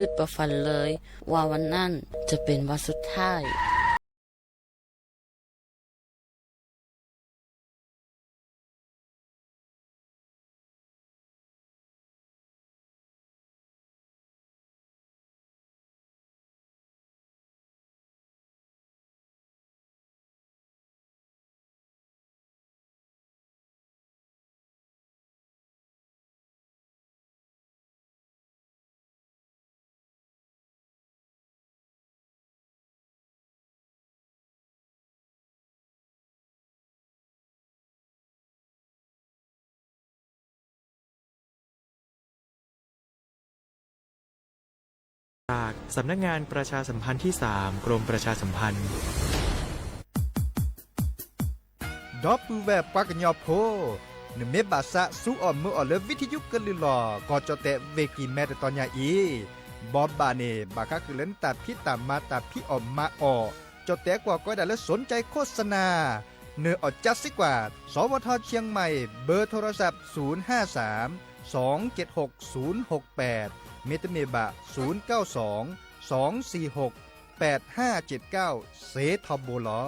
คิดบ่ฝันเลยว่าวันนั้นจะเป็นวันสุดท้าย จากสำนักงานประชาสัมพันธ์ที่ 3 กรมประชาสัมพันธ์ดอปูแวบปากญอโพนเมบาสะสู้ออมมือออเลวิทยุกันลือหลอก็จะแตะเวกีแม่ตอนยาอีบอบบาเนบาคักคือเล่นตาพี่ตามมาตาพี่ออมมาออจะแตะกว่าก็ได้แล้วสนใจโฆษณาเนื้อออจัดสิกว่าสวทเชียงใหม่เบอร์โทรศัพท์053 276 068เมตเมบะ092 246 8579เซทอโบลอ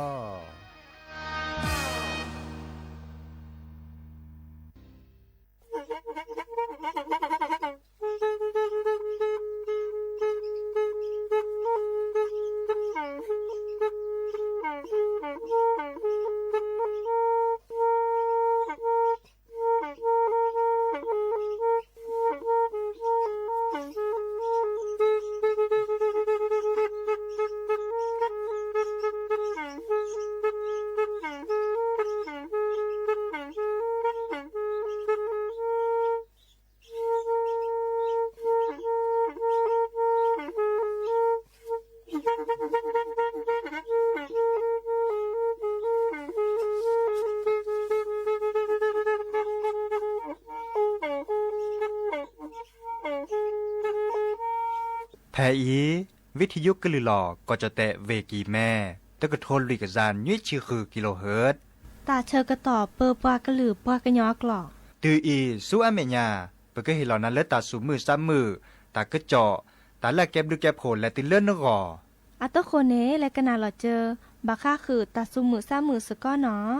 แทอีวิทยุกลือหลอก็จะแตะเวกีแม่ตะกะโทนลุยกะจานยี่ชื่อคือกิโลเฮิรตซ์ตาเชอกระต่อเปอปากระหลือปากระยอกหลอกตืออีสู้อเมญาเปก็เห็นเหล่านั้นและตาสูมือซ้ำมือตากระเจาะตาละแก็บดูแก็บโผลและติเลื่อนนกออัตโคเนและกะนาหลอเจอบาค่าคือตาซุมือซ้ามือสก้อเนาะ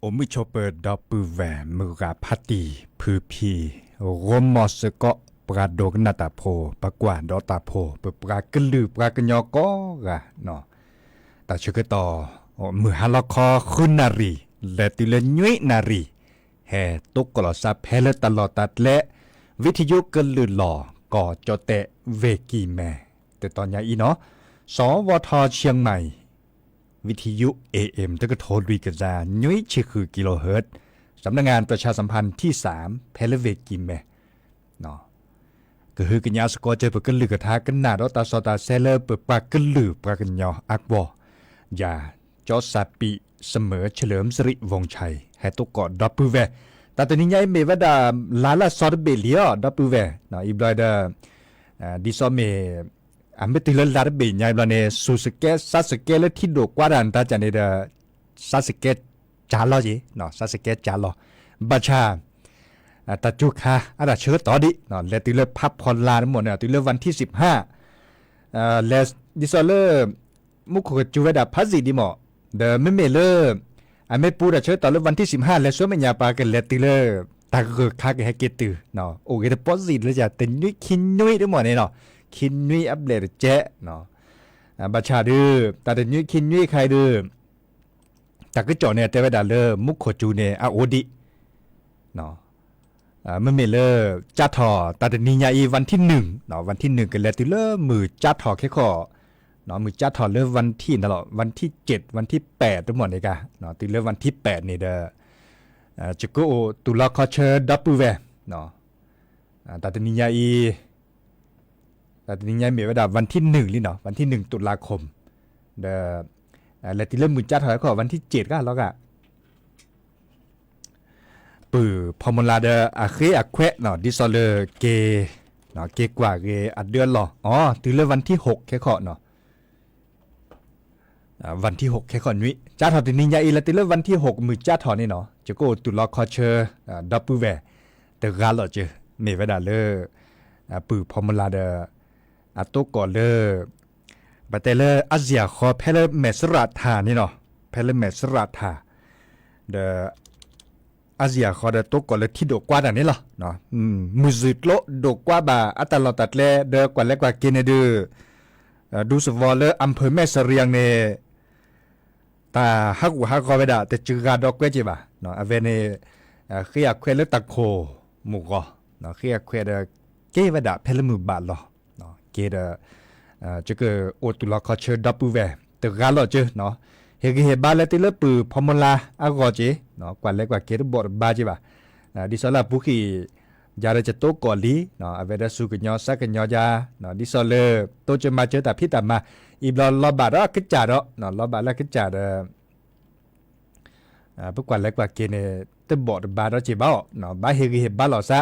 อมิชเปิดดอปือแหวมือกาพัตตีพือพีรมมอสก็ปราโดกนาตาโพปกว่าดอตาโพปปรากลือปรากญอกอกะเนาะแต่ชกต่อมือฮาลคอคุณนารีและติเลญุยนารีแห่ตุกกลอซาเพลตลอดตัดและวิทยุกลือหล่อก่อจอเตะเวกีแม่แต่ตอนนี้อีเนาะสวทเชียงใหม่วิทยุ AM ตะกโทรวีกระจายุ้ยชิคือกิโลเฮิรตซ์สำนักงานประชาสัมพันธ์ที่3เพลเวกิมเมเนาะก็คือกัญญาสกอเจอปกันลือกระทากันหนาดอตาสตาเซเลอร์เปิดปากกันลือปากกันยออักวอย่าจอสาปีเสมอเฉลิมสิริวงชัยให้ตุกกอดอปูเวแต่ตอนนี้ยังไม่ว่าดาลาลาซอดเบลียดอปูเวเนาะอีบลอยดาดิซอเมอันไม่ติดเลยลาเบียนยังบลาเนสุสเกสัสเกเลที่ดูกว่าดันตาจันเนเดสัสเกจาลอจีเนาะสัสเกจาลอบัชาตาจุคาอะไรเชื่อต่อดิเนาะเลติเลพับพอลลาทั้งหมดเนี่ยติเลวันที่15เลดิซอเลมุขจูเวดาพัซดีหมอเดไม่เมเลอันไม่ปูดเชื่อต่อเลวันที่15เลสวมญาปากันเลติเลตาเกิดคาเกให้เกตือเนาะโอเคแต่พอสิเลยจะเป็นนุ้ยคินนุ้ยทั้งหมดเนี่ยเนาะคินนุ้ยอัปเดตเจ๊เนาะบัชาดื้อแต่เดี๋ยวนุ้ยคินนุ้ยใครดื้อแต่ก็จ่อเนี่ยแต่เวลาเลมุขจูเนี่ยอาโอดิเนาะเมื่อเมเลจัดถอแต่เดี๋ยวนี้ยาอีวันที่1เนาะวันที่1กันแล้วติเลมือจัดถอแค่ข้อเนาะมือจัดถอเริ่มวันที่ตลอดวันที่7วันที่8ทั้งหมดเลยกันเนาะติเลวันที่8นี่เด้อจะก็ตุลาคอเชอร์ดับเบิลเวเนาะแต่เดี๋ยวนี้ยาอีแต่ทีนี้ยังมีเวลาวันที่1นี่เนาะวันที่1ตุลาคมเดแล้วที่เริ่มมือจัดถอยก็วันที่7ก็แล้วก็ปือพอมลาเดอะเคอะแควเนาะดิซอเลเกเนาะเกกว่าเกอัดเดือนหรออ๋อถึงเริ่มวันที่6แค่ขอเนาะวันที่6แค่ขอนี้จัดถอดทีนี้ยังอีแล้วที่เริ่มวันที่6มือจัดถอนี่เนาะจะก็ตุลาคอเชอร์ดับเบิลเวแต่กาลอเจมีเวลาเลปือพอมลาเดอัตุก่อนเลยบัดเตเลอาเซียขอเพลเมสราธานี่เนาะเพลเมสราธาเดอาเซียขอเดตุก่อนเลยที่ดกกว่าดังนี้เหรอเนาะมุจิตโลดกกว่าบาอัตลอตัดเลเดกว่าเล็กกว่ากินเดือดูสวอลเลอำเภอแม่เสรียงเนตาฮักฮักก็ไม่ได้แต่จืดกาดอกเวจิบะเนาะอเวเนเขียเควเลตะโคหมู่ก็เนาะเขียเควเดเกวดาเพลมือบาลอเกดจะเกิดโอตุลาคอเชอร์ดับเบิลเวแต่กาลอเจเนาะเฮกเฮบาเลติเลปือพอมลาอากอเจเนาะกว่าเล็กกว่าเกดบอดบาจิบะดิซอลาบุคียาเรจะโตก่อนลีเนาะอเวดาสุกญอสักญอยาเนาะดิซอลเลโตจะมาเจอแต่พิตามาอีบลอลอบาดอกึจาดอเนาะลอบาดละกึจาดพวกกว่าเล็กกว่าเกเนตบอดบาดอจิบะเนาะบาเฮกเฮบาลอซะ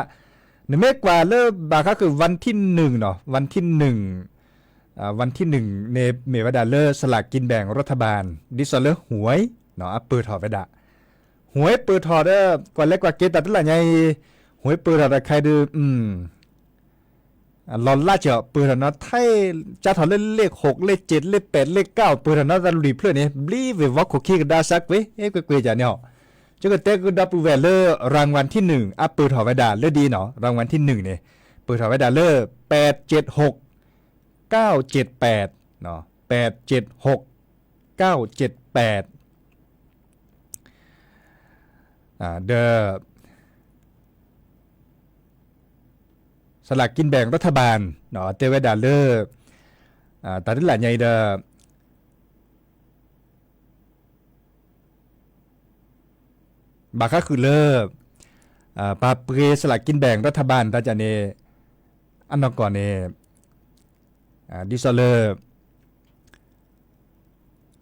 ในเมกว่าเริ่มบาก็คือวันที่1เนาะวันที่วันที่1ในเมวดาเลอร์สลากกินแบ่งรัฐบาลดิซอลเลอร์หวยเนาะเปิดถอดเวดาหวยเปิดถอดกว่าเล็กกว่าเกตัดละไงหวยเปิดถอดใครดูลอนล่าเจาะเปิดถอดเนาะไทยจะถอดเลข6เลข7เลข8เลข9เปิดถอดเนาะตะลุยเพื่อนนี่บลีเววอคคีกันดาซักเว้ยกวยๆจ้ะเนี่ยจะก็เตะก็ดับเบิลเวลเลอร์รางวัลที่1อัปเปิดถอดเวดาเลอดีเนาะรางวัลที่1เนี่ยเปิดถอดเวดาเลอร์876 978เนาะ876 978เดอสลากกินแบ่งรัฐบาลเนาะเตเวดาเลอร์ตอนนี้หลายใหญ่เดอบาค่าคือเลิกปาเปรสลากกินแบ่งรัฐบาลตาจาเนอันนก่อนเนดิซอเลอร์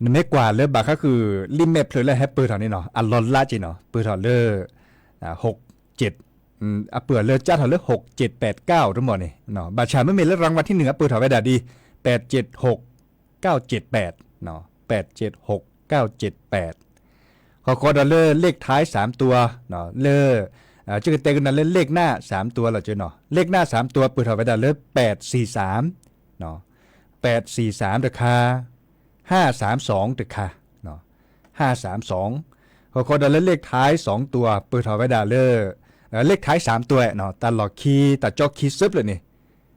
นไม่กว่าเลยบาค่าคือลิมเมพเลยแล้วแฮปเปอร์ถอนนี่เนาะอัลลอนล่าจีเนาะเปิดถอนเลอร์6 7เปิดเลยจ้าถอนเลอร์6 7 8 9ทั้งหมดนี่เนาะบาชาไม่มีเลือกรางวัลที่1เปิดถอนไว้ดาดี8 7 6 9 7 8เนาะ8 7 6 9 7 8ขอดอลเลอร์เลขท้าย3ตัวเนาะเลอจะเตะกันนั่นเลขหน้า3ตัวเหรอเจ้าเนาะเลขหน้า3ตัวเปิดถอดไว้ดอลเลอร์843เนาะ843ราคา532ราคาเนาะ532 ก็ได้เลขท้าย2ตัวเปิดถอไว้ดาเลอเลขท้าย3ตัวเนาะตลอดคีย์ตัดจอกคีย์ซึบเลยนี่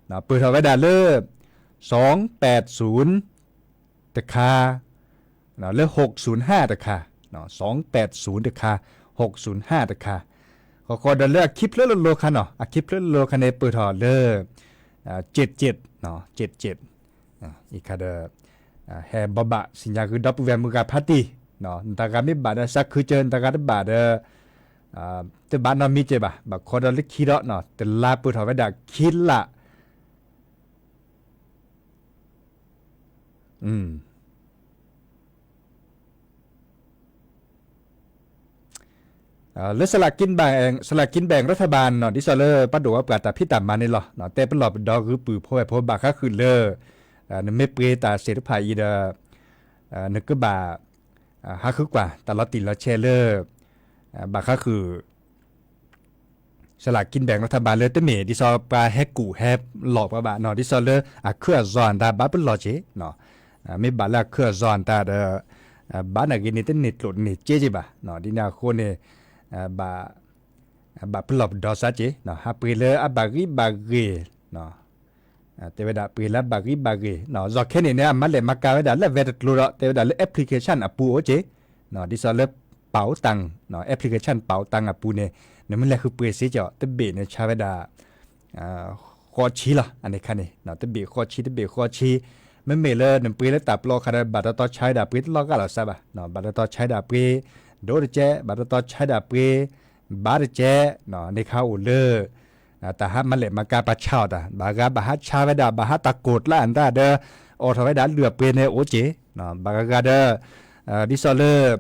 เนาะเปิดถอไว้ดาเลอ280ตะคาเนาะเลข605ตะคาเนาะ280ตะคา605ตะคาก็ได้เลขคลิปเลโลคันเนาะคลิปเลโลคันในเปิดถอเลอ77เนาะ77อีกคาเดแฮบบะสิญญาคือดับเวมือกาพาตีเนาะตากามิบาดสักคือเจนตากาดบาดแต่บ้านนมีเจบะบักคอดลิคิดเนาะแต่ลาปุถอไว้ดาคิดละแล้วสลากกินแบ่งรัฐบาลเนาะดิซอเลอร์ปัดดูว่าประกาศพิตามมานี่หรอเนาะแต่เป็นหลอบดอกคือปือพ่อบักก็คือเลอนเมเปตาเสรภาอีเดนึกก็บาฮักคือกว่าตลอดติละเชเลอร์บาก็คือสลากกินแบ่งรัฐบาลเลยแต่เมดิซอปลาแฮกกูแฮบหลอกบาเนาะดิซอเลอร์เครือซอนตาบาเป็นหลอเจเนาะไม่บาละเครือซอนตาบ้านกินนี่เต้นนิดหลุดนิดเจ๊บาเนาะดินาโคเนบาเป็นหลอกดอซาเจเนาะฮับไปเลยบากีเนาะแต่เวลาปีละบากีเนาะจอกแค่นี้เนี่ยมันเลยมากาเวลาแล้วเวลาตัวเราแต่เวลาแอปพลิเคชันปูโอเจเนาะดิซอเลอร์เป๋าตังเนาะแอปพลิเคชันเป๋าตังปูเนี่ยมันแหละคือเปรย์เสียเจาะแต่เบเนี่ยชาเวดาคอชีละอันนี้คันนี้เนาะแต่เบคอชีมันเมเลอร์หนึ่งปีแล้วตับรอคาราบัตรต่อใช้ดาบปีรอก็หล่อซะบ่ะเนาะบัตรต่อใช้ดาบปีโดดเจบัตรต่อใช้ดาบปีบาร์เจเนาะในข้าวเลอแต่ฮะมันเลยมากาปะชาวตาบากาบาฮัชาเวดาบาฮัตะโกดละอันตาเดอออทเวดาเหลือเปในโอเจเนาะบากาเดดิซอเลอร์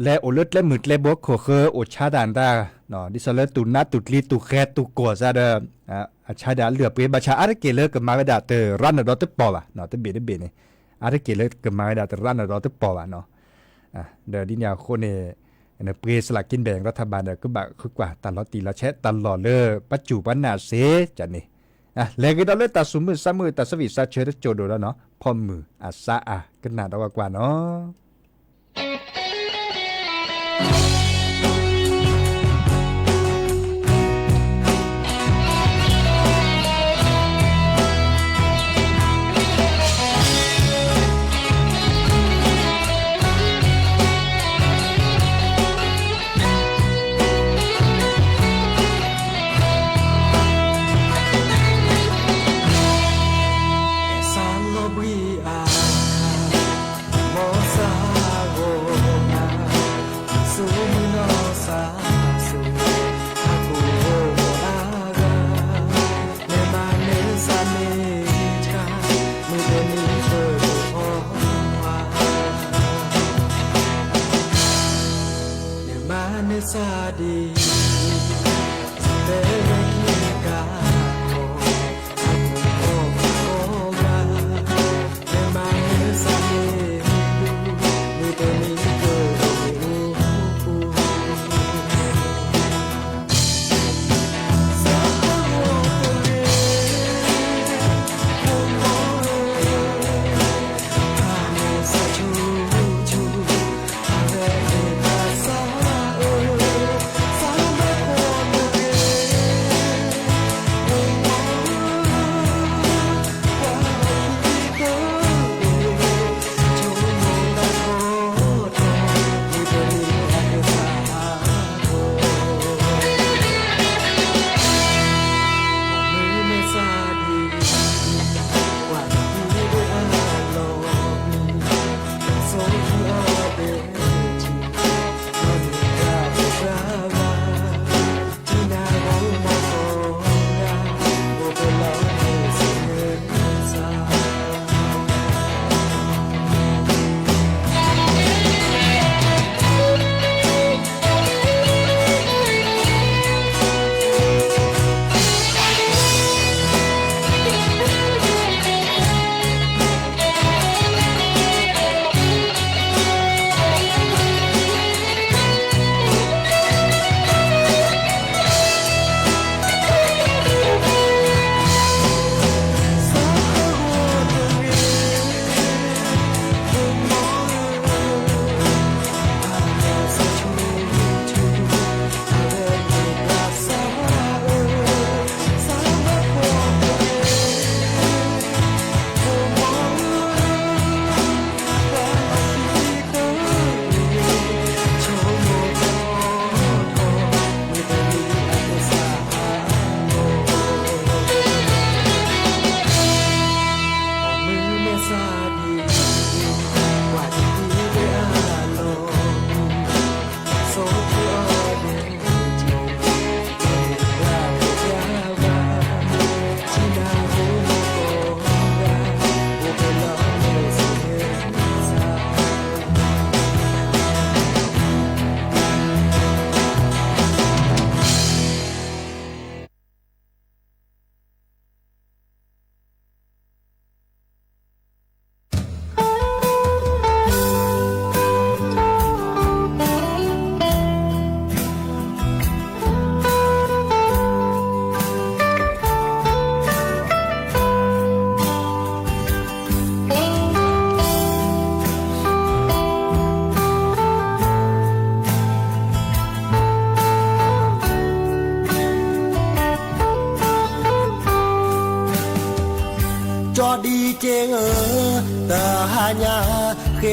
และโอเลิศและมืดและบกโคเคอโอชาดานตาเนาะดิซอเลตุนาตุลีตุแคตุกัวซาเดชาดาเหลือเปบาชาอาร์เกเลกับมาเวดาเตรันดอตปอวะเนาะตเบดเบนี่อาร์เกเลกับมาเวดาเตรันดอตปอวะเนาะเดดิญาโคเนเนเปรสลากกินแบ่งรัฐบาลก็บะคือกว่าตลอดตีละแชะตลอดเลยปัจจุบันน่ะเสจันนี่แล้วก็ตอนเล่ตัดสุมือซ้ำมือตัดสวิซาเชิดโจโดแล้วเนาะพอมือซาก็น่าดอกว่าเนาะSa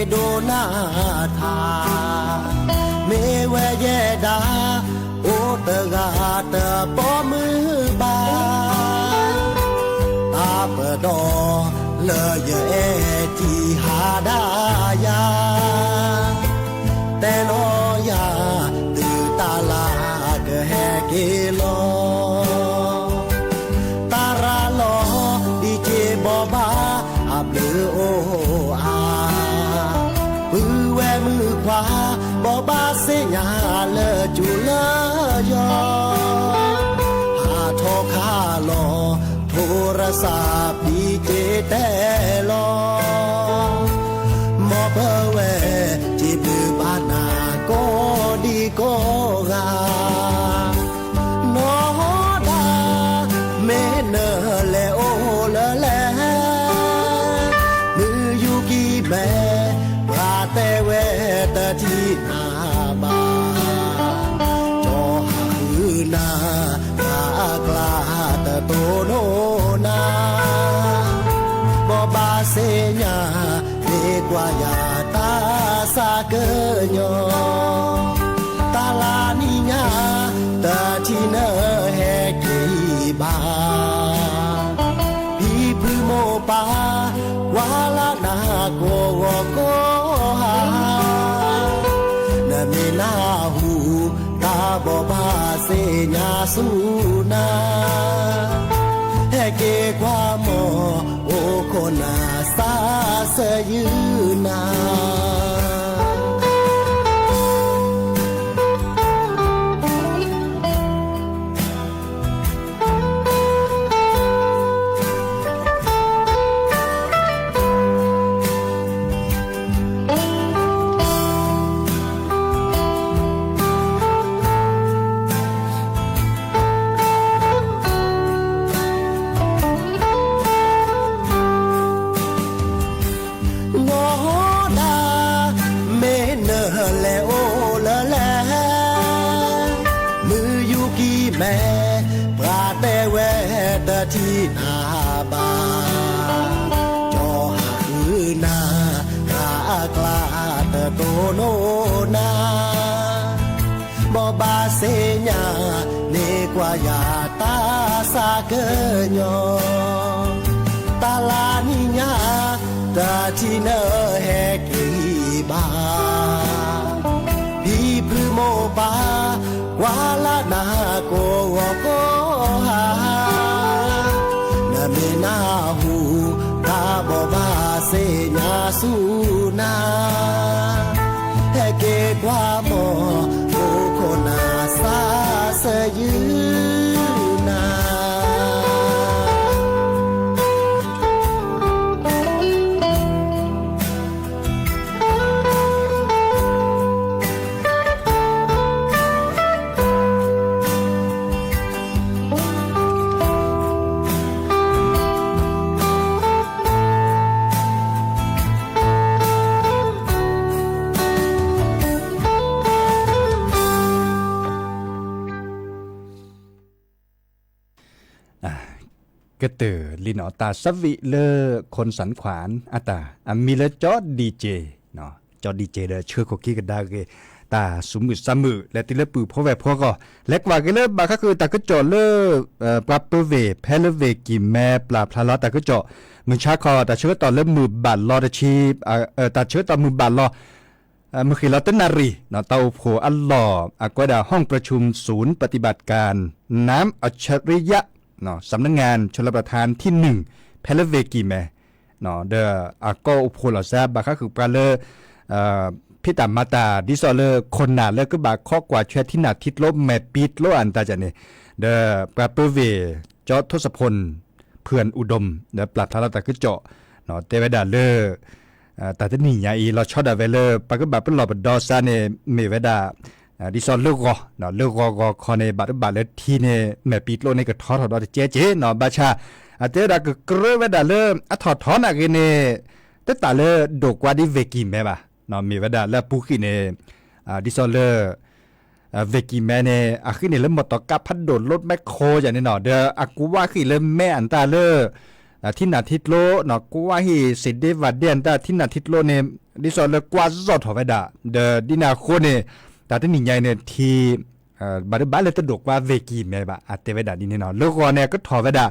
โดนาทาเมเวเยดาโอตกาตะปอมือบาตาเปดอเลเยจีหาดายาแต่นอยาตือตาลากะแฮเกโลตาราลอดีเจบอบาอับลือโออามือแวมือขวาบอบาเสญาเลจุเลยอหาโทคาลอโทรศัพท์ดีเจแต่ลอมอเบเวจีบือบานาโกดีโกกาโนดาเมเนเลโอเลเลมือยูกีแม่ปราเตเวตทีนาบาจอหือนาปรากลาตะโตโนนาบอบาเสญาเดกว่ายาตาสาเกญอตาลานิญาตาทีเนแฮกีบาพี่พือโมปาวาลานาโกโกหานาเมนาหูตาบอบาเสญาสุนาแฮเกความโมโอโคนาสาเสยืนา ที่นาบาจอหือนาคากลาเตโตโนนาบอบาเสญาเนกว่ายาตาสาเกญอตาลานิญาตาที่เนแฮกีบาพี่พือโมปาวาลานาโกโกหานาเมนาหูตาบอบาเสญาสุนาแฮเกกว่าโมโอโคนาสาเสยืนา ก็เตอลินอตาสวิเลอคนสันขวานอาตามีเลจอดีเจเนาะจอดีเจเดเชื่อโคกี้กันได้เกตาสุมือสมือและติเลปือพ่อแวพ่อก็เล็กว่ากันเลยบาก็คือตาก็จอเลปรับเวแพลเวกิแม่ปราบพลาลอตาก็จอมือชาคอตาเชื่อตอนเริ่มมือบาดลอตาชีตาเชื่อตอนมือบาดลอมือขีลอตนารีเนาะเตาโผอัลลอก็ดาห้องประชุมศูนย์ปฏิบัติการน้ำอัจฉริยะเนาะสำนักงานชลประทานที่1เพลเวกีแมเนาะเดอก็อุปโภคซาบาก็คือปลาเลพิตามาตาดิซอเลคนหนาเลก็บาข้อกว่าเชื้อที่หนาทิศลบแมปิดโลอันตาจันเนี่ยเดปลาเปเวจอทศพลเพื่อนอุดมเดปลาทาราตาคือเจาะเนาะเตเวดาเลแต่ที่นี่ยาอีเราชอดาเวเลปากก็บาเป็นหลอบดอซาเนี่ยเมเวดาดิซอนเลือกก็เนาะเลือกก็คอในบาดเลทีเนี่ยแม่ปิดโลในก็ทอดเจ๊เนาะบาชาเตระก็เกรเวดาเลถอดถอนอะไรเนี่ยแต่ตาเลดกว่าดิเวกิแม่บ่าเนาะมีเวดาและปุกิเนี่ยดิซอนเลเวกิแม่เนี่ยขึ้นเนี่ยเริ่มหมดต่อกับพัดโดดรถแมคโครอย่างนี้เนาะเดออากูว่าขึ้นเริ่มแม่อันตาเล ที่นาทิตโลเนาะกว่าฮีสิเดวัดเดียนตาที่นาทิตโลเนี่ยดิซอลกว่าซอดถอไปดาเดดินาโคเนี่ยแต่ที่นี่ใหญ่เนี่ยที่บาร์บ้านเลยตะดกว่าเวกีแม่บะอาเตเวดาดินเนาะแล้วก็เนี่ยก็ถอไปดา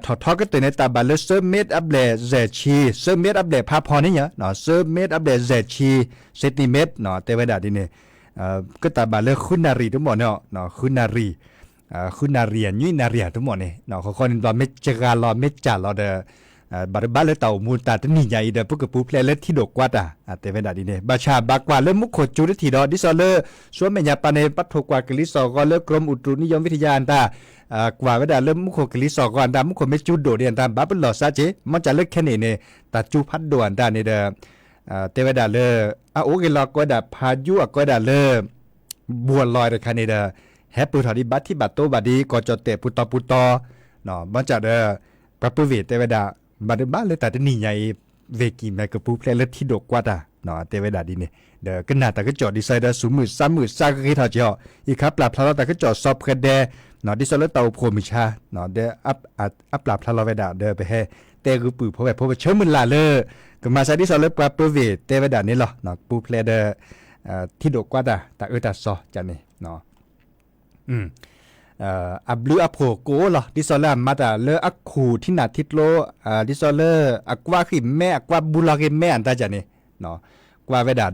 ถอดก็ตัวในตาบาร์เซอร์เมดอัพเลเซชีเซอร์เมดอัพเลพาพอนี่เนาะเซอร์เมดอัพเลเซชีเซนติเมตรเนาะเตเวดาดินเนี่ยก็ตาบาร์เลคุณนารีทั้งหมดเนาะคุณนารีคุณนาเรียนยุยนาเรียทั้งหมดเนี่ยเนาะเขาคนรอเมจกาลอเมจ่าลอเดบาร์บ้านเลยเต่ามูลตาตันนี่ใหญ่เดพวกกระปูเพลเลที่ดกกว่าเตเวดาดินเนี่ยบาชาบากว่าเริ่มมุขโคจูดทีดอดิซอเลอร์ส่วนแม่ยาปาเนปัทโทกว่ากลิสอก็เลิกกรมอุตุนิยมวิทยาอันตากว่าเวดาเริ่มมุขกลิสอก็อันตามุขเมจูดโดเดียนตาบาเปิลลอซาเจมันจะเลิกแค่นี้เนี่ยตาจูพัดโดอันตาเนี่ยเตเวดาเลอโอเกลก็ดาพายุก็ดาเลบัวลอยเลยคันเนี่ยแฮปปูถอดีบัตที่บัตโตบัดดีก็จะเตะปุตตอเนาะมันจะปรับเวทเตเวดาบาร์บ้านเลยแต่ที่นี่ใหญ่เวกีแมกระปูเพลเลที่ดกกว่าเนาะเตเวดาดีเนี่ยก็น่าแต่ก็จอดดีไซน์สูงมือซ้ำมือซากก็คิดเท่าเจ้าอีกครับปรับพลาแต่ก็จอดซอบกันเนาะดิซอลเตาโพมิชาเนาะอัพปรับพลาเวดาไปให้เตกูปือเพราะว่าเชื่อมือลาเลยก็มาใช้ดิซอลปรับเวทเตเวดานี่หรอเนาะปูเพลที่ดกกว่าแต่แต่ซอจันนี่เนาะอับลูอับโผโกหรอดิซอลมาแต่เลออักคูที่นาทิตโลดิซอลอักว่าขิมแม่อักว่าบุลาเกแม่อันตาจันนี่เนาะกว่าเวดา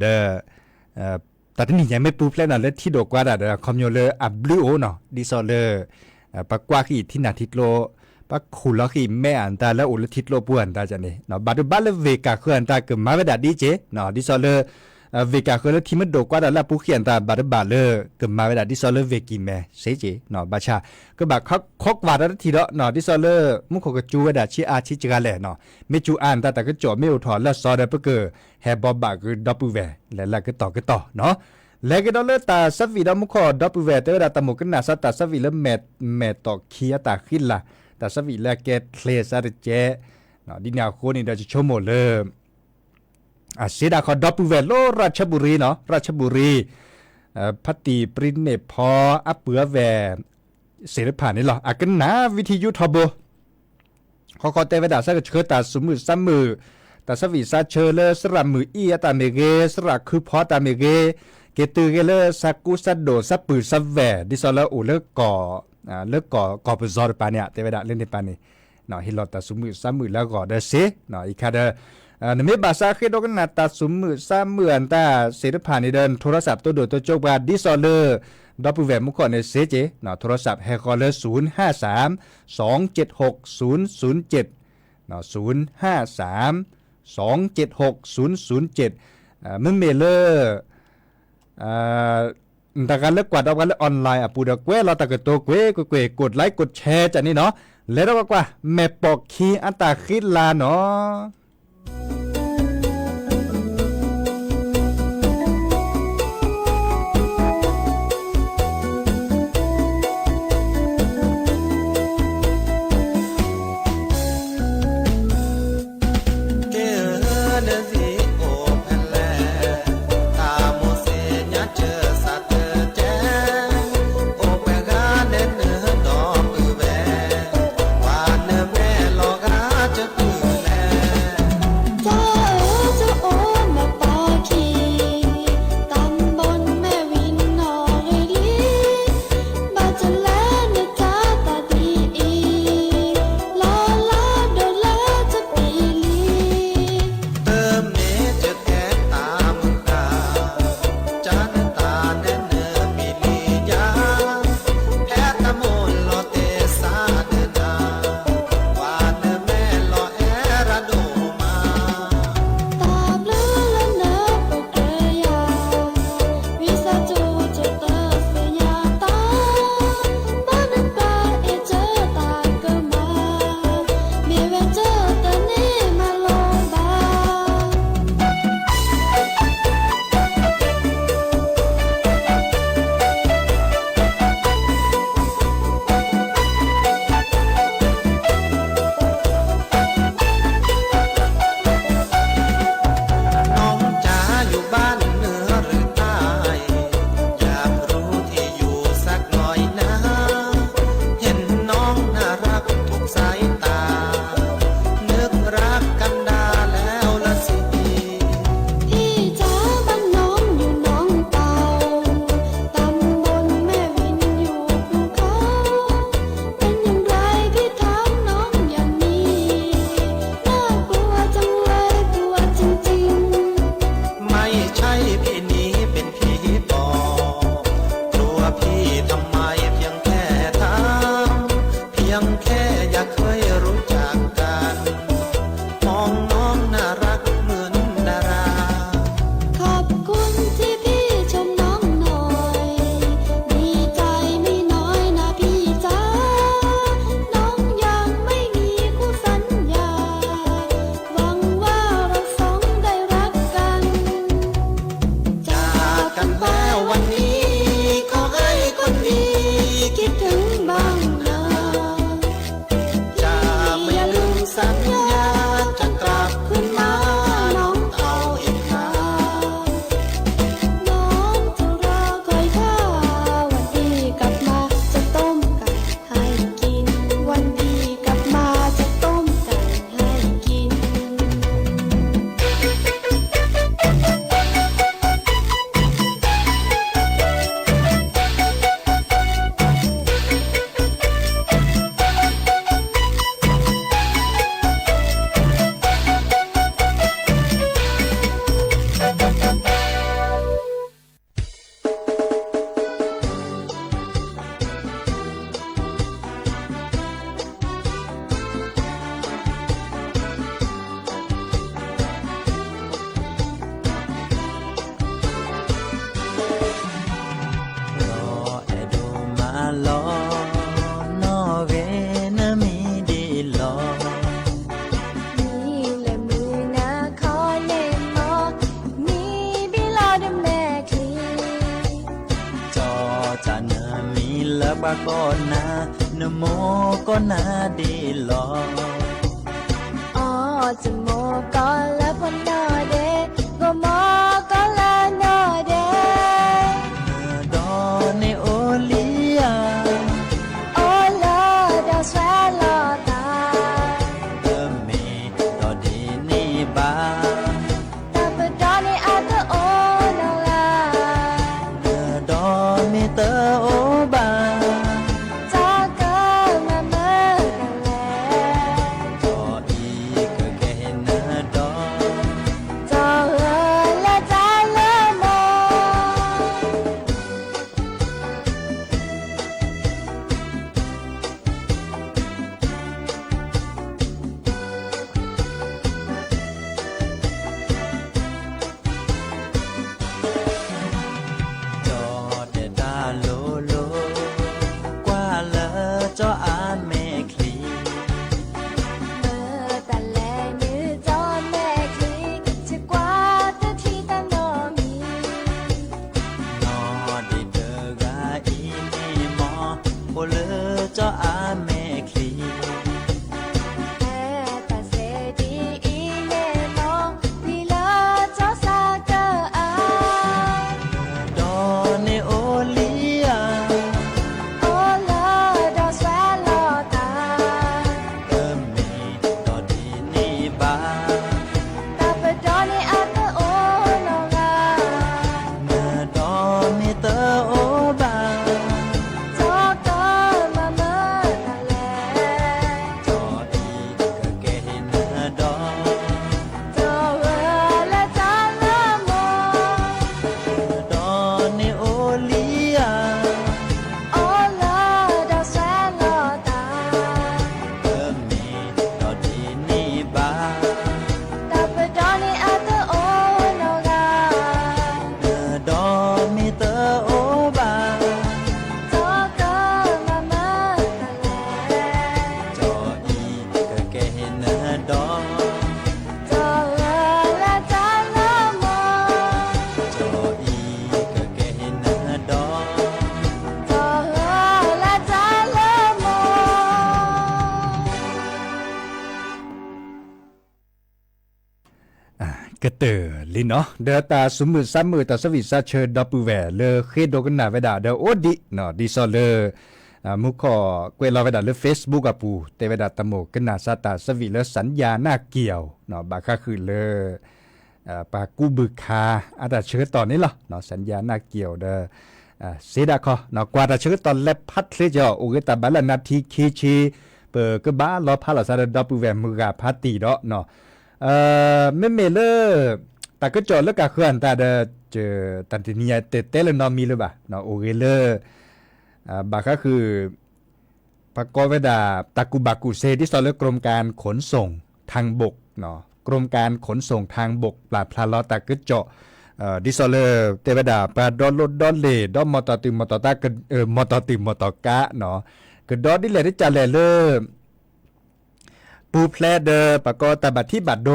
แต่ที่นี่ยังไม่ปูเพลนเลยที่ดกกว่าคอมโยเลอับลูโอเนาะดิซอลปักว่าขิที่นาทิตโลปักคูลาขิแม่อันตาแล้วอุลทิตโลปวนตาจันนี่เนาะบาดูบ้านเลเวกาคืออันตาเกิดมาเวดาดีเจเนาะดิซอลเวกาคือที่มันดกกว่าแล้วผู้เขียนตาบาร์บาเลเกิดมาเวลาดิซอลเวกิแม่เซเจเนาะบาชาก็แบบเขาคกวาดทีละเนาะดิซอลมุขกจูเวดาชีอาชิจกาแหล่เนาะไม่จูอ่านแต่ก็จบไม่อุทธรแล้วซอได้เพื่อเกิดแฮบบอบาคือดับเบิลเวแล้วก็ต่อเนาะแล้วก็ดอลเลตาสัฟวีดามุขดับเบิลเวเตอร์ดาตามุกนาสัตตาสัฟวีแล้วแม่ต่อเคียตาขึ้นละแต่สัฟวีแล้วแกเคลซาร์เจเนาะดินาโคนี่เราจะชมหมดเลยเสียดายขอดับเบิลโลราชบุรีเนาะราชบุรีพัตติปรินเนพออัปเปือแวเสร็จผ่านนี่หรอกันนะวิทยุทบขอเตวดาสักเชิดตาสมือซ้ำมือแต่สวีซาเชอเลสระมืออีตาเมเกสระคือพอตาเมเกเกตือเกเลสักกุสัดโดสับปือสับแวดิซอลอูเลิกก่อปซอร์ปาเนี่ยเตวดาเล่นในปานี่เนาะฮิลอตาสมือซ้ำมือแล้วก็เดเซเนาะอีกคาเดนเมบาซาเคโดกันนาตาสมมือซ้ำมืออันตาเสด็จผ่านในเดินโทรศัพท์ตัวโดดตัวโจกบาดิซอลดับเบิลแวมุขในเซเจเนาะโทรศัพท์แฮคอลเลอร์053-276-007เนาะ053-276-007มึงเมเลอร์แต่การเลิกกวาดเอากันเลิกออนไลน์ปูดกเวเราตะกตัวเกวกดไลค์กดแชร์จากนี้เนาะแล้วเราก็ว่าแม่ปอกคีอันตาคิดลาเนาะ พี่หนีเป็นผีปอบกลัวพี่ทำไมเพียงแค่ถามเพียงแค่อยากเคยรู้จักกันมองน้องน่ารักเหมือนดารา ขอบคุณที่พี่ชมน้องหน่อยดีใจไม่น้อยนะพี่จ๋าน้องยังไม่มีคู่สัญญาหวังว่าเราสองได้รักกันจากกันแล้ววันนี้ขอให้คนดีคิดถึงบ้างนะจะไม่ลืมสัญญาจะกลับคืนมาน้องเอาอีกครั้ง น้องจะรอคอยท่าวันที่กลับมาจะต้มไก่ให้กินวันที่กลับมาจะต้มไก่ให้กิน รอแอดูมาลอ นอเวนะมีดีลอ นี่แหละมือนะขอเล่นมอนี่บิลาเดแม่คลี จอจะเนมีเลิกบากอนนะนโมก็นาดีลอ อ๋อจะโมก็ละพนอเดก็มอก็ละนอเด ดอในโอลียา โอลอดาสวาลอตา เอเมดอดีนี่บา ตาเปดอในอาเตโอนอลา ดอเมเตอโอบา จอก็มาเมื่อกันแล ดออีก็แค่นาดอ จอเออละจาละโม จอเดดาโลโล กว่าเลอจออาเมคลี เมื่อแต่แลยือจอแม่คลีจะกว่าตะที่ตะโนมี นอดีเดกาอีนี่มอโอเลอจออาเมคลี แม่แต่เสดีอีเนโนลีลาจอซาเกออา ดอในโอลียา โอลอดอสวาลอตา เอเมดอดีนี่บา ตาเปดอในอาเตโอนอลา ดอเมเตอโอบา จอก็มาเมื่อกันแล จออีก็แค่นาดอ จอเออละจาละโม ดอในโอลียา โอลอดอสวาลอตา เอเมดอดีนี่บา ตาเปดอในอาเตโอนอลา ดอเมเตอโอบา จอก็มาเมื่อกันแล จออีก็แค่นาดอ จอเออละจาละโม จออีก็แค่นาดอ จอเออละจาละโม กระเตอลินเนาะเดอตาสมือซ้ำมือตาสวิซาเชอดับปูแวเลเคโดกันนาเวดาเดอโอดิเนาะดิซอเลมุขอกวยลาเวดาเล Facebook อะปูเตเวดาตะโมกันนาซาตาสวิเลสัญญาหน้าเกี่ยวเนาะบาค่าคือเลปากูบึกคาอาตาเชื้อตอนนี้เหรอเนาะสัญญาหน้าเกี่ยวเดเสดาคอเนาะกว่าตาเชื้อตอนแลบพัดเลยจ่อโอเกตาบาลนาทีคีชีเปก็บ้าลอพาลาซาดับปูแวมือกาพาตีเนาะเนาะไม่เลอแต่ก็จอดแล้วก็เคลื่อนแต่เด เจอตันตินียเตเตเลนอมีเลยบ่ะเนาะโอเกเลบาก็คือปกอเวดาตะกุบากุเซที่สอนเรื่องกรมการขนส่งทางบกเนาะกรมการขนส่งทางบกปลาพลาลอตะกึเจาะดิสเลเตเวดาปลาดอลรถดอลเลดอมมอตอติมอตอตากมอตอติมอตอกะเนาะกึดอดิเลที่จะแลเลปูเพลเดปกอตะบัดที่บัดโด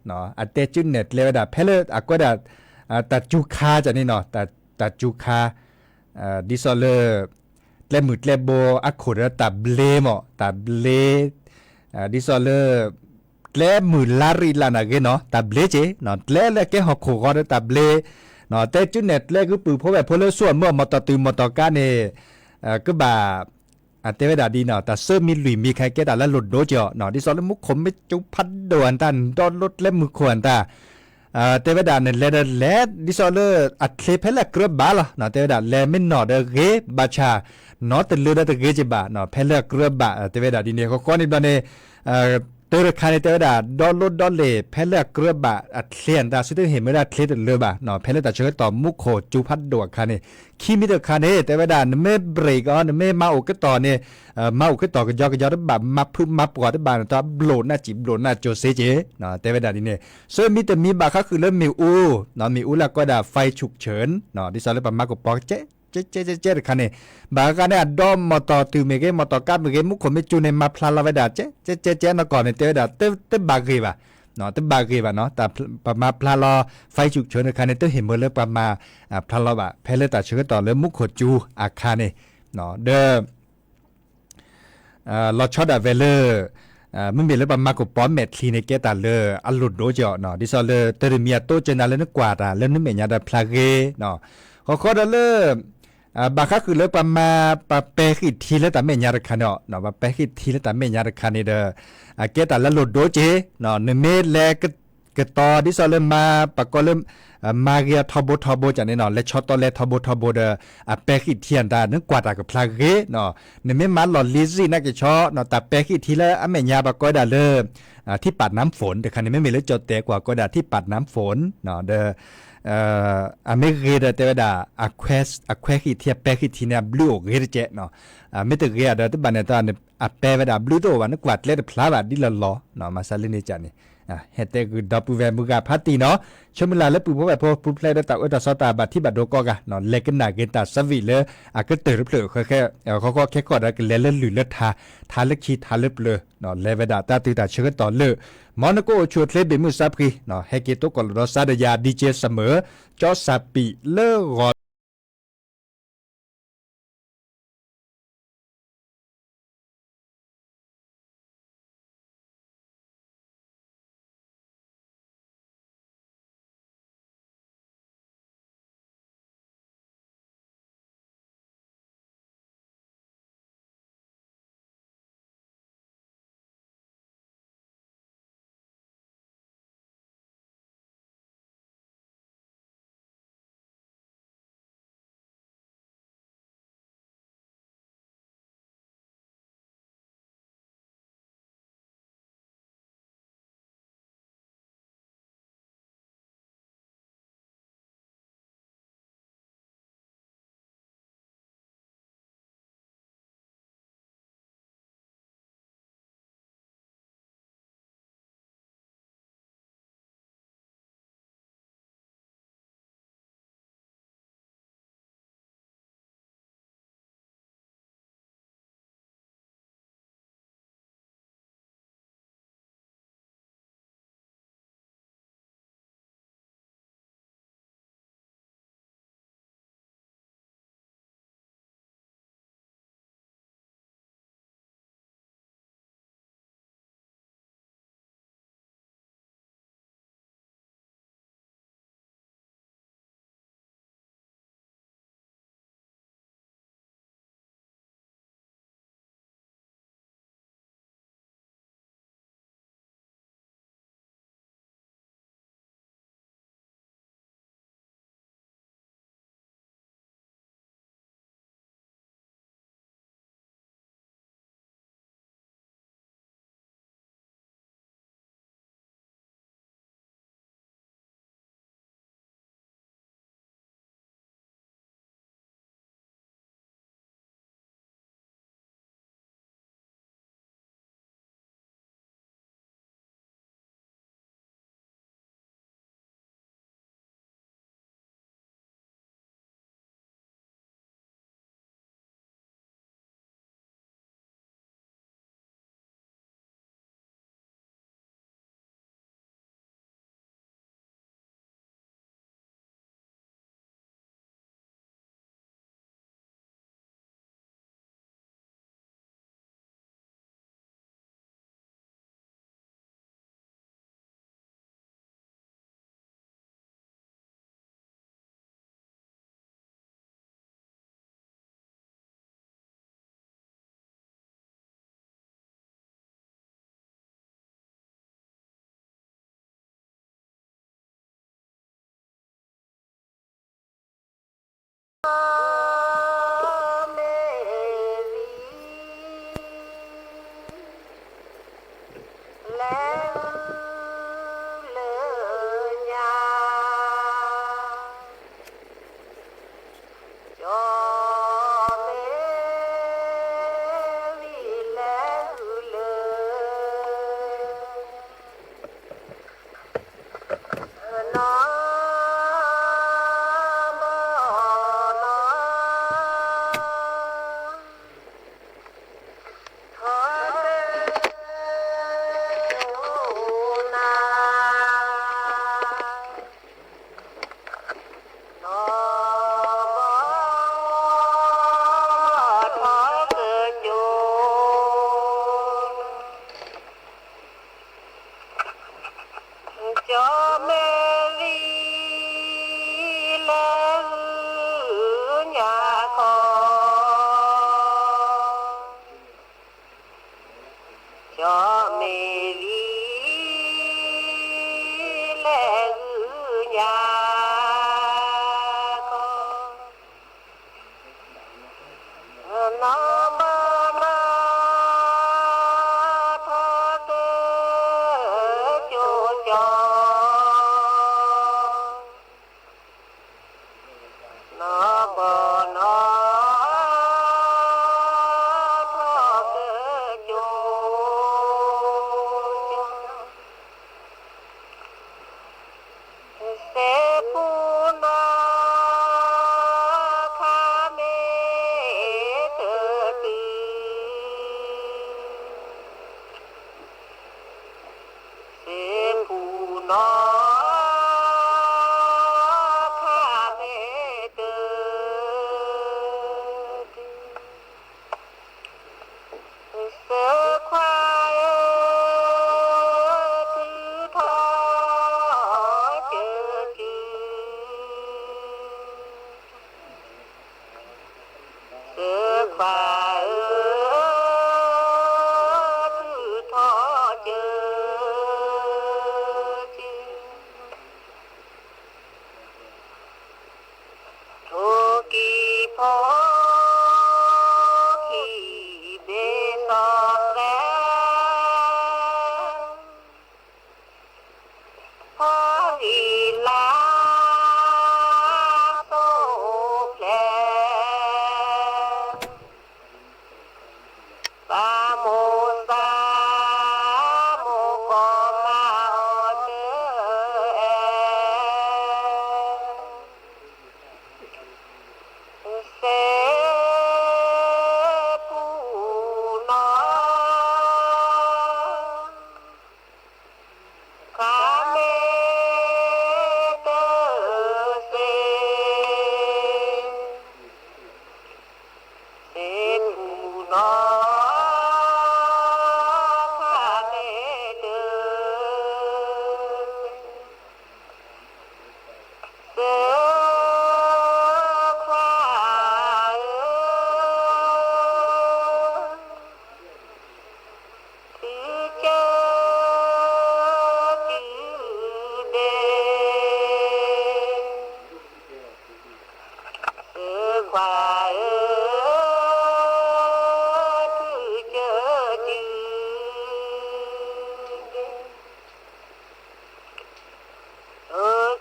เนาะอเตจุนเน็ตเลเวดาเพลอะกวดาตัดจูคาจะนี่เนาะตัดจูคาดิสเลเลมุดเลโบอะโคดตับเลมอตับเลดิสเลเลมุลาริลานาเกเนาะตับเลเจเนาะเลเกฮอกโคกอตับเลเนาะแต่จุดเน็ตเลก็ปือเพราะแบบเพลส่วนเมื่อมอตตืมมอตกาเนก็บ่าเตเวดาดีเนาะแต่เสื้อมีหลุยมีใครเกดาและหลุดโดเจาะเนาะดิสเลมุกขมไม่จุพัดโดนตันดอนรถเล่มือขวนตาเตวดาเนี่ยเลดิสอเลอัดเคลเพลกระบาละเนาะเตวดาเลมินนอเดเกบาชาเนาะแต่เลือดแต่เกจิบาเนาะเพลกระบาเตวดาดีเนี่ยเขาก้อนนี่ตอนนี้เตอร์คานี่เตวดาดอลลดอลเลเพลกระบาอัดเคลียนตาสุดที่เห็นไม่ได้เคลียนเรือบาเนาะเพลแต่เชื่อต่อมุกโคจูพัดดวกคานี่คีมิเตอร์คานี่เตวดาไม่เบรกอ๋อไม่มาอุกต่อเนี่ยมาอุกต่อก็ยอกได้แบบมาพึ่งมาปวดได้บาตัวโบลน่าจิบโบลน่าโจเซเจเนาะเตวดาดีเนี่ยเสื้อมีแต่มีบาค่าคือเริ่มมีอูเนาะมีอูแล้วก็ด่าไฟฉุกเฉินเนาะดิสอลเลยประมาณกับปอกเจ๊คันนี่บางกันเนี่ยดอมมอตอตือเมเกมอตอกัดเมเกมุขคนไม่จูในมาพลาลาเวดาเจ๊นะก่อนเนี่ยเตวดาเตบากีบะเนาะเตบากีบะเนาะแต่ประมาณพลาลอไฟฉุกเฉินคันนี่เตเห็นเมื่อเลยประมาณพลาลอบะเพลตัดเชื้อต่อเลยมุขจูอาคานี่เนาะเดลอชอดาเวเลอร์มันมีเรื่องประมาณกับป้อมเม็ดคลีในเกตาเลออัลลุดโดจเนาะดิซอเลเตอร์เมียโตเจนาเลนกวาดาเลนไม่ยาดาพลาเกเนาะเขาดาเลบางครั้งคือเรื่องประมาณปะเปกิทีแล้วแต่ไม่ยาดคันเนาะปะเปกิทีแล้วแต่ไม่ยาดคันนี่เด้อเกตาเลลุดโดเจเนาะเนเมแลกต่อดิซอเลมาปะก็เริ่มมาเกียทอโบจากนี่เนาะและช็อตตอเลทอโบเดอเปกิเทียนตานึกกวาดกับพลาเกเนาะเนเมมาหลอลิซี่นักชอเนาะแต่เปกิทีแล้วอเมญาปะก็ได้เลยที่ปัดน้ำฝนแต่คันนี้ไม่มีเลยจดแต่กว่าก็ได้ที่ปัดน้ำฝนเนาะเดอเมริกาเตวดาอะเควสที่เปกิทีเนี่ยบลูเกเจเนาะไม่ตึกเกียเดที่บันเนี่ยตอนอะเปวดาบลูตัววันกวาดเล็ดพลาบดิลลอเนาะมาซาลินีจันนี่เฮเตคือดับปูแวมุกาพัตตีเนาะชมเวลาแล้วปูเพราะแบบพอปูเพลย์ได้ตัดอุตสาตาบัดที่บัดโดก็กันเนาะเล็กกันหนาเกนตาสวีเลยก็เตอร์เปลือกแค่เขาก็แค่กอดกันเล่นหรือเลือดทาเล็กชีทาเล็บเลยเนาะเลเวดาตาตือตาเชื่อต่อเลยมอนาโกชวดเล่เบมุซับกีเนาะเฮกิโตกอลรอซาเดียดีเจเสมอจอซาปีเลรอ Hãy subscribe cho kênh Ghiền Mì Gõ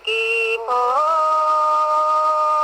để không bỏ lỡ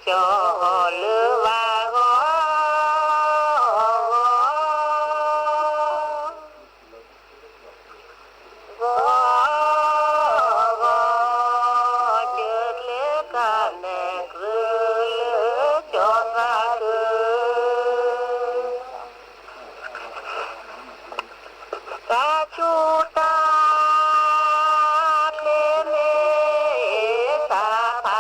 cho lửa và gó chợt lửa cả nè cứ lửa cho ra ta chu ta lê mê ta pa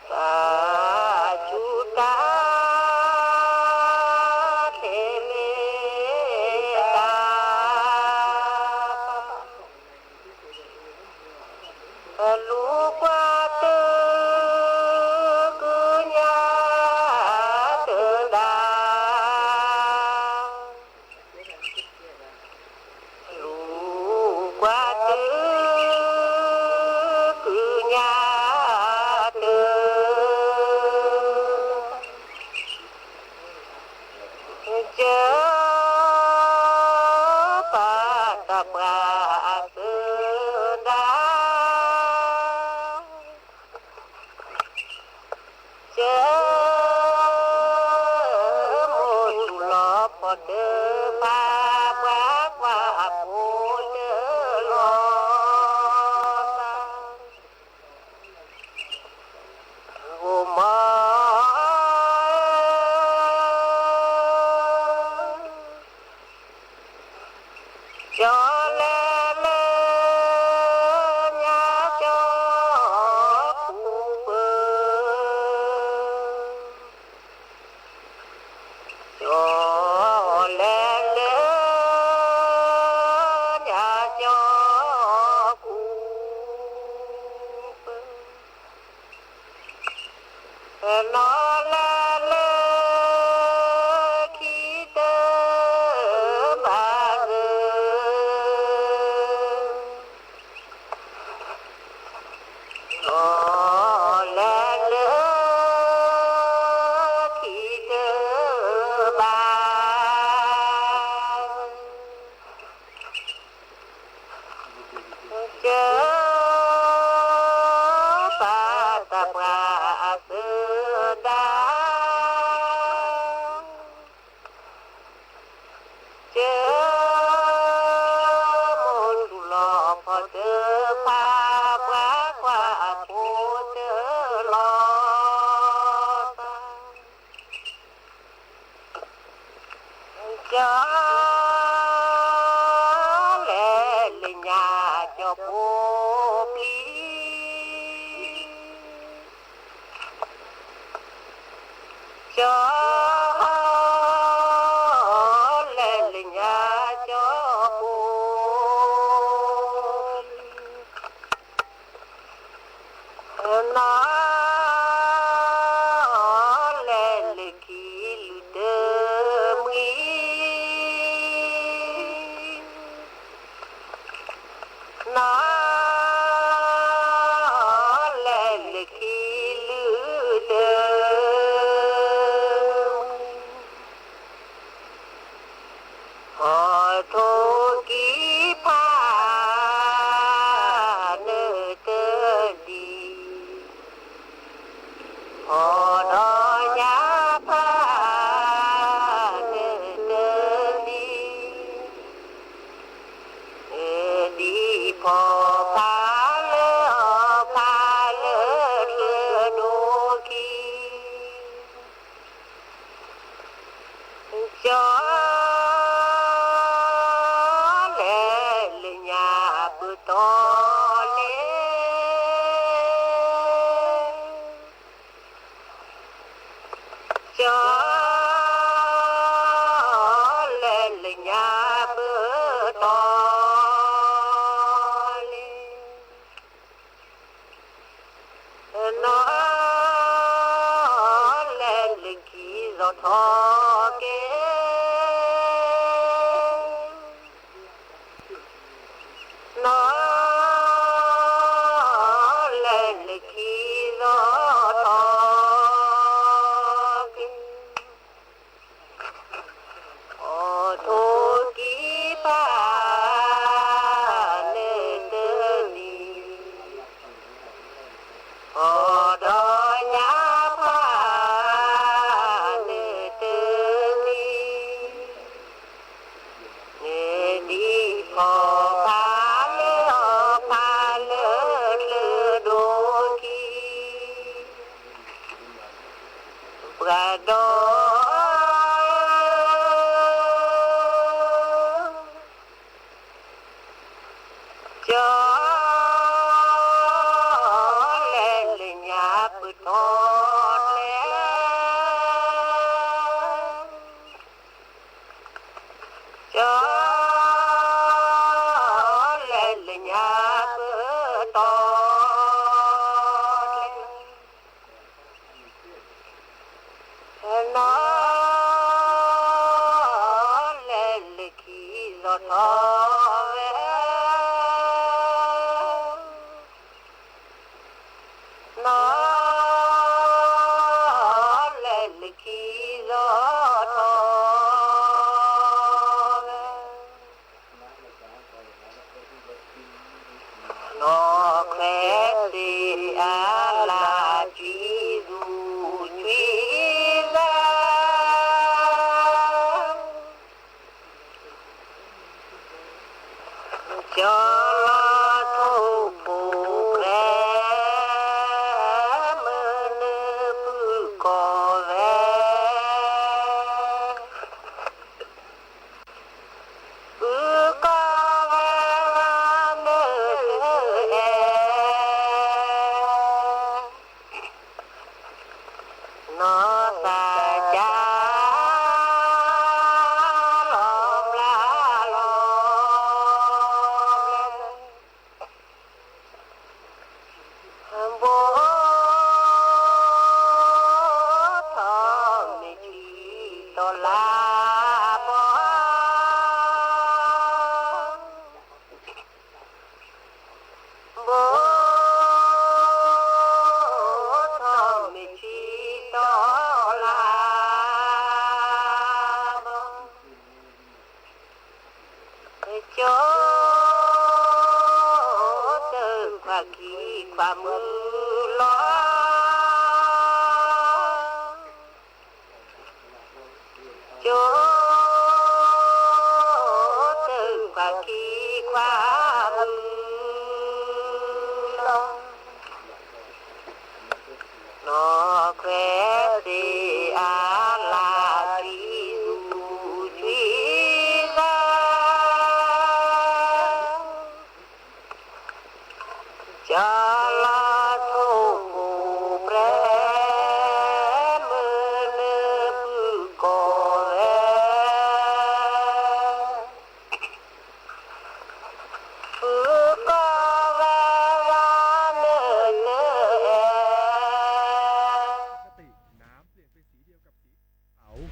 ta chu ta lê mê ta lu qua tư cứ nhà tư đà lu qua tư cứ nhà tư chớ pa ta pa tư đà chớ một lọ phật pa quá qua phụ chớ lo gồm cho lê lê nhà cho cụ bơ cho lê lê nhà cho cụ bơ nó lê lê khi tơ bà nó lê lê khi tơ bà chớ ba ta ba sư đa chớ một lọ phật pha quá qua phụ chớ lo cho lẽ lên nhà cho cô bí cho lẽ lên nhà cho cô nó lẽ lên khi lư nó lẽ khi lư họ thô ký pha nơ tơ đi họ đó nhá pha nơ tơ đi đi phò pha lơ lơ đô kỳ cho lẽ lệ nhà bự to lẽ cho lẽ lệ nhà bự to nó lẽ lệ khi gió thọ kế nó lẽ lệ khi gió thọ kế ô thô ký pha nê tơ đi ปทอดแล้ว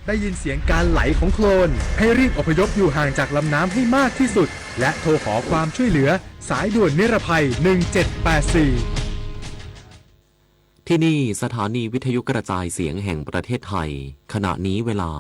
ได้ยินเสียงการไหลของโคลนให้รีบอพยพอยู่ห่างจากลำน้ำให้มากที่สุดและโทรขอความช่วยเหลือสายด่วนนิรภัย1784ที่นี่สถานีวิทยุกระจายเสียงแห่งประเทศไทยขณะนี้เวลา